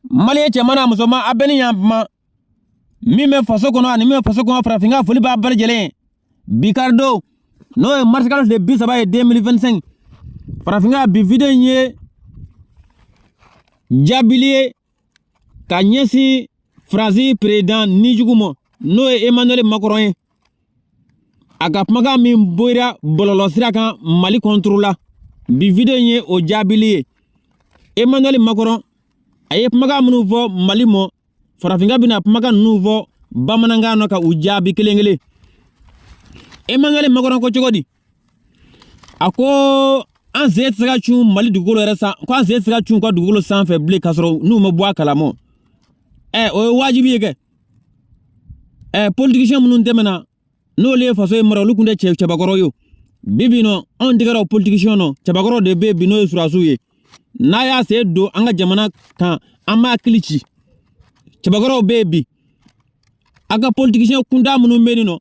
Mali cɛmana musoma a bɛɛ ni ɲantuma min bɛ faso kɔnɔ ani min bɛ faso kɔnɔ farafinka foli b'a bɛɛ lajɛlen bi kari don n'o ye mars kalo tile 30 ye 2025 farafinka bi video in ye jaabili ye ka ɲɛsin Faransi président nijugu ma n'o ye Emmanuel Macron ye a ka kumakan min bɔra bɔlɔlɔsira kan Mali contre la bi video in ye o jaabili ye Emmanuel Macron a ye kumakan minnu fɔ Mali ma farafinka bɛna kumakan ninnu fɔ bamanankan na ka u jaabi kelen kelen Emmanuel Macron ko cogo di a ko an sen tɛ se ka cun Mali dugukolo yɛrɛ san ko an sen tɛ se ka cun ka dugukolo sanfɛ bilen k'a sɔrɔ n'u ma bɔ a kalama o ye wajibi ye kɛ politicien minnu tɛmɛna n'olu ye faso ye mara olu kun tɛ cɛbakɔrɔ ye bibi nɔ anw tigɛra o politicien nɔ cɛbakɔrɔ de bɛ bi n'o ye surasiw ye n'a y'a sen don an ka jamana kan an b'a hakili ci cɛbakɔrɔw bɛ bi a ka politicien kunda minnu bɛ nin nɔ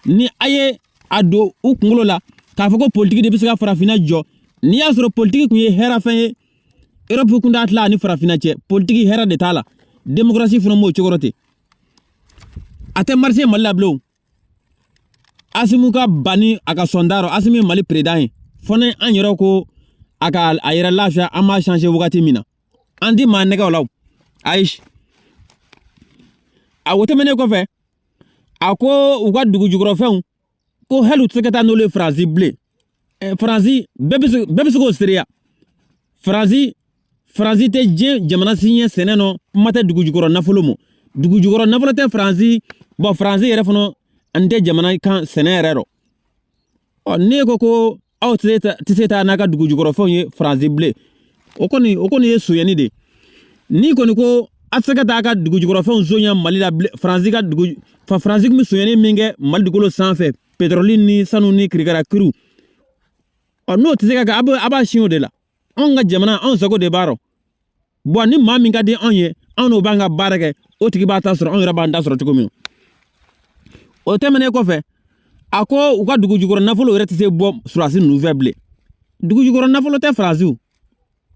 ni a ye a don u kunkolo la k'a fɔ ko politique de bɛ se ka farafinna jɔ n'i y'a sɔrɔ politique kun ye hɛrɛ fɛn ye Europe kunda tila ani farafinna cɛ politique hɛrɛ de t'a la démocratie fana m'o cogo ten a tɛ marché Mali la bilen Asimu ka bani a ka sondaro Asimi Mali président ye fana an yɛrɛ ko a ka a yɛrɛ lafiya an b'a changer wagati min na an ti maa nɛgɛ o la ayi a o tɛmɛnen kɔfɛ a ko u ka dugu jukɔrɔfɛnw ko hali u tɛ se ka taa n'olu ye Faransi bilen Faransi bɛɛ bɛ se k'o sereya Faransi tɛ diɲɛ jamana si ɲɛ sɛnɛ nɔ kuma tɛ dugu jukɔrɔ nafolo ma dugu jukɔrɔ nafolo tɛ Faransi bon Faransi yɛrɛ fana an tɛ jamana kan sɛnɛ yɛrɛ rɔ ne ko aw tɛ se taa n'a ka dugu jukɔrɔfɛnw ye Faransi bilen o kɔni ye sonyɛni de ni kɔni ko a tɛ se ka taa a ka dugu jukɔrɔfɛnw zonya Mali la bilen Faransi kun bɛ sonyɛni min kɛ Mali dugukolo sanfɛ pétrole ni sanu ni kirikara kiru n'o tɛ se ka kɛ a b'a siyɛn o de la anw ka jamana anw sago de b'a rɔ bon ni maa min ka di anw ye anw n'o b'an ka baara kɛ o tigi b'a ta sɔrɔ anw yɛrɛ b'an ta sɔrɔ cogo min o tɛmɛnen kɔfɛ a ko u ka dugu jukɔrɔ nafolo yɛrɛ tɛ se bɔ surasi ninnu fɛ bilen dugu jukɔrɔ nafolo tɛ Faransiw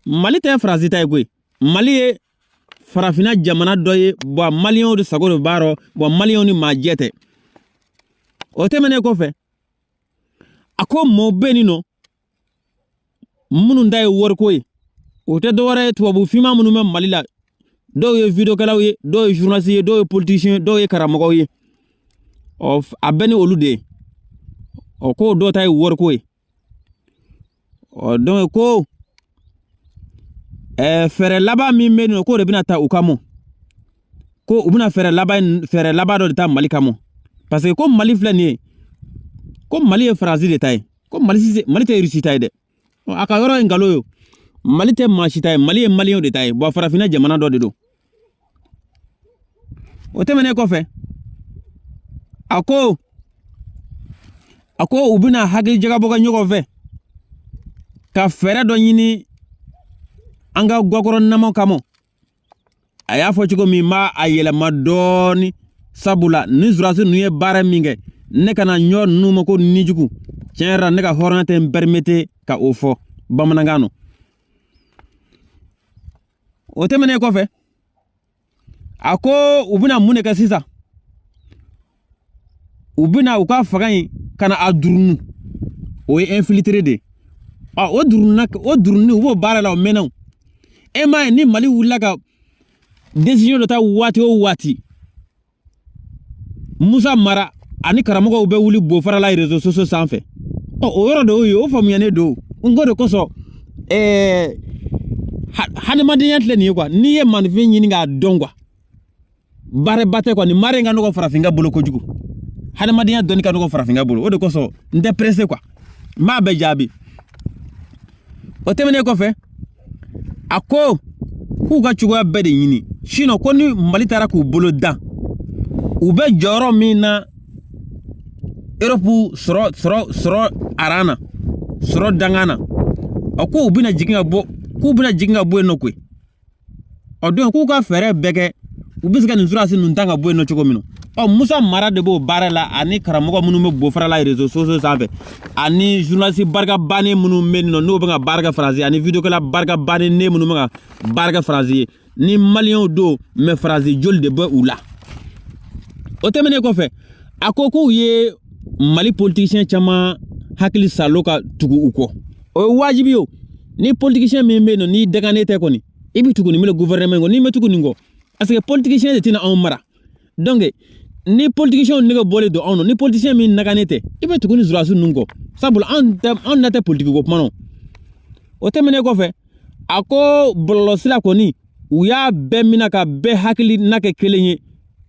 Mali tɛ Faransi ta ye koyi Mali ye farafinna jamana dɔ ye bon maliyɛnw de sago de b'a rɔ bon maliyɛnw ni maa jɛ tɛ o tɛmɛnen kɔfɛ a ko mɔɔw bɛ nin nɔ minnu ta ye wariko ye o tɛ dɔwɛrɛ ye tubabu finman minnu bɛ Mali la dɔw ye vidéokɛlaw ye dɔw ye journaliste ye dɔw ye politicien dɔw ye karamɔgɔw ye a bɛ ni olu de ye ko dɔw ta ye wariko ye donc ko fɛɛrɛ laban min bɛ yen nɔ k'o de bɛna ta u kama ko u bɛna fɛɛrɛ laban dɔ de ta Mali kama parce que ko Mali filɛ nin ye ko Mali ye Faransi de ta ye ko Mali tɛ Rusi ta ye dɛ a ka yɔrɔ ye nkalon ye Mali tɛ maa si ta ye Mali ye maliyɛnw de ta ye bon farafinna jamana dɔ de don o tɛmɛnen kɔfɛ a ko u bɛna hakili jagabɔ kɛ ɲɔgɔn fɛ ka fɛɛrɛ dɔ ɲini an ka gakɔrɔ namaw kama a y'a fɔ cogo min b'a a yɛlɛma dɔɔni sabula ni surasi ninnu ye baara min kɛ ne kana ɲɔ ninnu ma ko nijugu tiɲɛ yɛrɛ la ne ka hɔrɔnya tɛ n permete ka o fɔ bamanankan na o tɛmɛnen kɔfɛ a ko u bɛna mun de kɛ sisan u bɛna u ka fanga in kana a durunu o ye infiltré de o durunni u b'o baara la o mɛnna e m'a ye ni Mali wulila ka décision dɔ ta waati o waati Musa Mara ani karamɔgɔw bɛ wuli bofara la réseaux sociaux sanfɛ o yɔrɔ de y'o ye o faamuyalen don n ko de kosɔn hadamadenya filɛ nin ye quoi n'i ye maninfin ɲini k'a dɔn quoi baaraba tɛ quoi nin mara in ka nɔgɔ farafinka bolo kojugu hadamadenya dɔnni ka nɔgɔ farafinka bolo o de kosɔn n tɛ pressé quoi n b'a bɛɛ jaabi o tɛmɛnen kɔfɛ a ko k'u ka cogoya bɛɛ de ɲini sinon ko ni Mali taara k'u bolo dan u bɛ jɔyɔrɔ min na Europe sɔrɔ aran na sɔrɔ dangan na ko u bɛna jigin ka bɔ yen nɔ koyi donc k'u ka fɛɛrɛ bɛɛ kɛ ubiska ni surasi nuntanga boy no choko mino o Musa Mara de bo barala ani karamogo munu me bo farala réseaux sociaux sanfé ani journaliste barga bane munu menno no banga barga phrase ani video kala barga bane ne munu nga barga phrase ni malion do me phrase jol de ba oula o temene ko fe akoko ye Mali politicien chama hakili saloka tugu uko o wajibi yo ni politicien membe no ni daganete ko ni ibi tugu ni le gouvernement ni metugu ni ngo parce que politicien de tina on mara donc ni politicien ni ga bolé do on ni politicien mi naganete ibi tugu ni zurasu nungo sabul on nata politique ko mano o temene ko fe ako bolo sila ko ni uya be minaka be hakili nake kelenye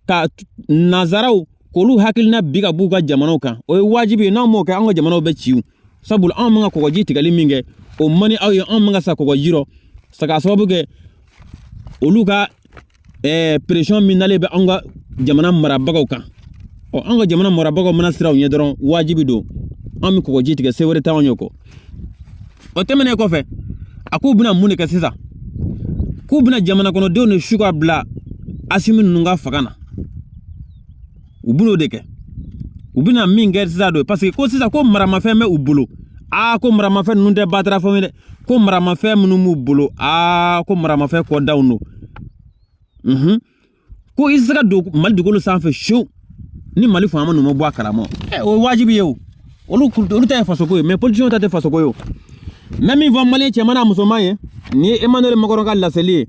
ka nazarau kolu hakili na biga buga jamano kan o wajibi na mo ka an jamano be ciu sabul an manga ko jiti gali minge o mani aw an manga sa ko jiro saka sababu ke oluka pression minale be anga jamana marabago kan o anga jamana marabago mana siraw nye doron wajibi do an mi ko jiti ke sewere tawnyo ko o temene ko fe aku bina muni ka sisa ku bina jamana kono de no shuka bla asimin nunga fakana ubulo deke ubina minga sisa do parce que ko sisa ko marama fe me ubulo ko marama fe nunde batra fo me ko marama fe munu mu bulo ko marama fe ko dawno ko isaka do mal dugolo sanfe show ni mali fama no mo bo akaramo o wajibi yo olu ta faso ko mais politique ta faso ko yo même ils vont malien chemana musomaye ni Emmanuel Macron ka laseli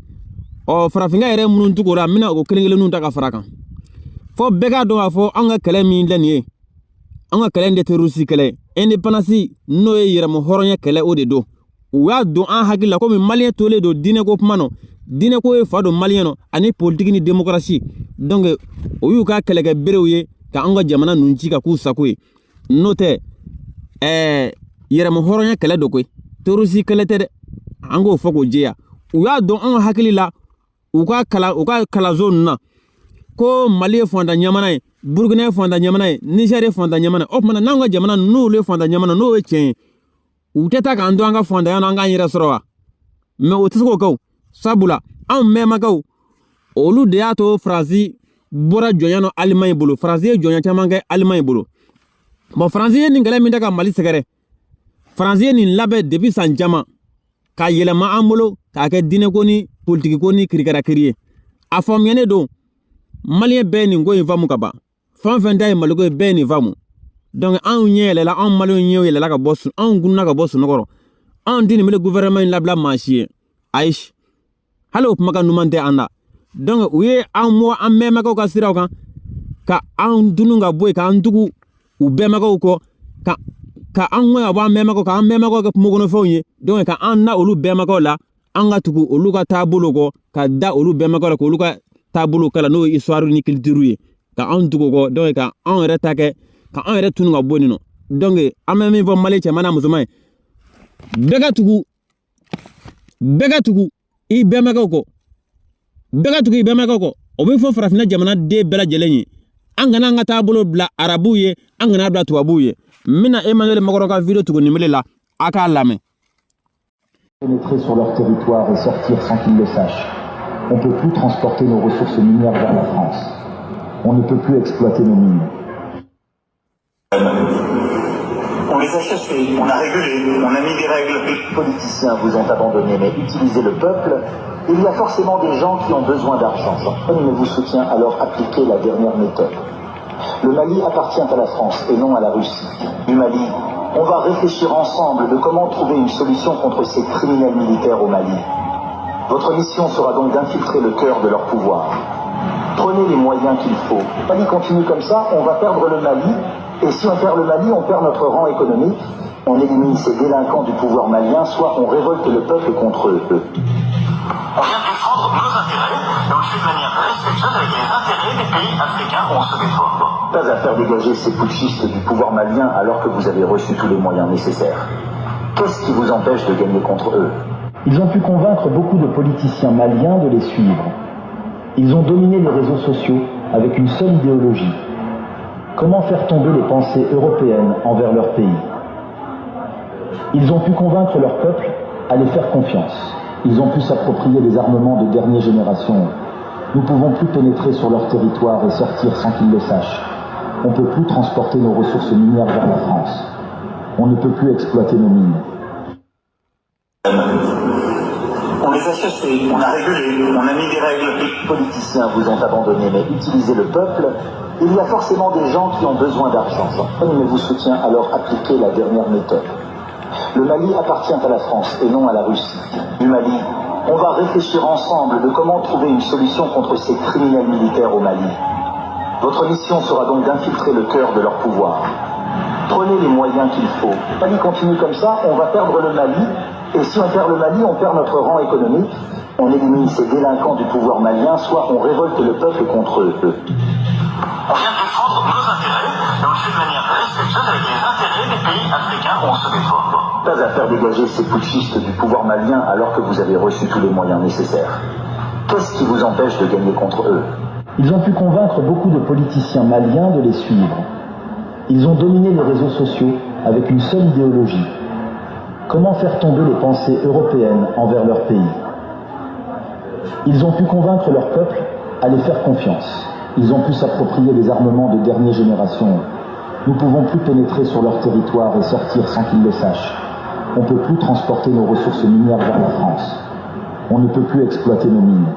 o farafinga yere munun tukora mina ko kelengele nun ta ka faraka fo bega do fo anga kele min lanie anga kele de terroriste kele indépendance no yere mo horonya kele o de do wa do an hakila ko mi malien tole do dine ko pmano dine ko e fado malien no ani politique ni démocratie donc o yu ka kele ke berewye ka anga jamana nunci ka ku sakwe note yere mo horonya kele do ko terroriste kele te ango foko jeya wa do an hakila u ka kala zone na ko Mali fonda nyamana Burkina fonda nyamana Niger fonda nyamana op mana nanga jamana no le fonda nyamana no wechen uteta ka ando anga fonda yana anga nyira sorowa me otisko ko sabula am mema ko olu de ato frazi bora joyano Allemagne bolo frazi jonya chamanga Allemagne bolo bon frazi ni ngala mi daga Mali segere frazi ni labe depuis sanjama ka yelema amulo ka ke dine ko ni politique ko ni krikara kriye afom yene do Malien beni ngo invamu kaba fan fenda malugo beni vamu donc an nyele la an malien nyele la ka boss an gunna ka boss nokoro an dini mele gouvernement la bla marché aish halo maka numante anda donc uye an mo an mema ko ka siraw kan ka an dununga boy ka an dugu u bema ko ka an wa ba mema ko ka an mema ko ka mogono fonye donc ka an na olu bema ko la an ga tugu olu ka tabulo ko ka da olu bema ko olu ka tabulu kala no histoire ni culture ka an dugo ko donc ka an retake ka an retunu nga bonino donc amemi vo Mali chemana musumai bega tugu i bema ko obi fo farafina jamana de bela jelenyi angana nga tabulu bla arabuye angana bla tuabuye mina Emmanuel Macron ka video tugu nimele la aka lame pénétrer sur leur territoire et sortir sans qu'ils le sachent. On ne peut plus transporter nos ressources minières vers la France. On ne peut plus exploiter nos mines. On les a chassés, on a régulé, on a mis des règles. Les politiciens vous ont abandonné, mais utilisez le peuple. Il y a forcément des gens qui ont besoin d'argent. Personne ne vous soutient, alors appliquez la dernière méthode. Le Mali appartient à la France et non à la Russie. Du Mali, on va réfléchir ensemble de comment trouver une solution contre ces criminels militaires au Mali. Votre mission sera donc d'infiltrer le cœur de leur pouvoir. Prenez les moyens qu'il faut. Le Mali continue comme ça, on va perdre le Mali. Et si on perd le Mali, on perd notre rang économique. On élimine ces délinquants du pouvoir malien, soit on révolte le peuple contre eux. On vient défendre nos intérêts, et on le fait de manière respectueuse avec les intérêts des pays africains où on se défend. Pas à faire dégager ces putschistes du pouvoir malien alors que vous avez reçu tous les moyens nécessaires. Qu'est-ce qui vous empêche de gagner contre eux ? Ils ont pu convaincre beaucoup de politiciens maliens de les suivre. Ils ont dominé les réseaux sociaux avec une seule idéologie. Comment faire tomber les pensées européennes envers leur pays ? Ils ont pu convaincre leur peuple à les faire confiance. Ils ont pu s'approprier des armements de dernière génération Nous ne pouvons plus pénétrer sur leur territoire et sortir sans qu'ils le sachent. On ne peut plus transporter nos ressources minières vers la France. On ne peut plus exploiter nos mines. On les a chassés, on a régulé, on a mis des règles. Les politiciens vous ont abandonné, mais utilisez le peuple. Il y a forcément des gens qui ont besoin d'argent. Mais vous soutient, alors appliquez la dernière méthode. Le Mali appartient à la France et non à la Russie. Du Mali, on va réfléchir ensemble de comment trouver une solution contre ces criminels militaires au Mali. Votre mission sera donc d'infiltrer le cœur de leur pouvoir. Prenez les moyens qu'il faut. Le Mali continue comme ça, on va perdre le Mali. Et si on perd le Mali, on perd notre rang économique. On élimine ces délinquants du pouvoir malien, soit on révolte le peuple contre eux. On vient défendre nos intérêts, et on le fait de manière respectueuse avec les intérêts des pays africains où on se déploie. Pas à faire dégager ces putschistes du pouvoir malien alors que vous avez reçu tous les moyens nécessaires. Qu'est-ce qui vous empêche de gagner contre eux? Ils ont pu convaincre beaucoup de politiciens maliens de les suivre. Ils ont dominé les réseaux sociaux avec une seule idéologie. Comment faire tomber les pensées européennes envers leur pays? Ils ont pu convaincre leur peuple à les faire confiance. Ils ont pu s'approprier les armements de dernière génération. Nous ne pouvons plus pénétrer sur leur territoire et sortir sans qu'ils le sachent. On ne peut plus transporter nos ressources minières vers la France. On ne peut plus exploiter nos mines.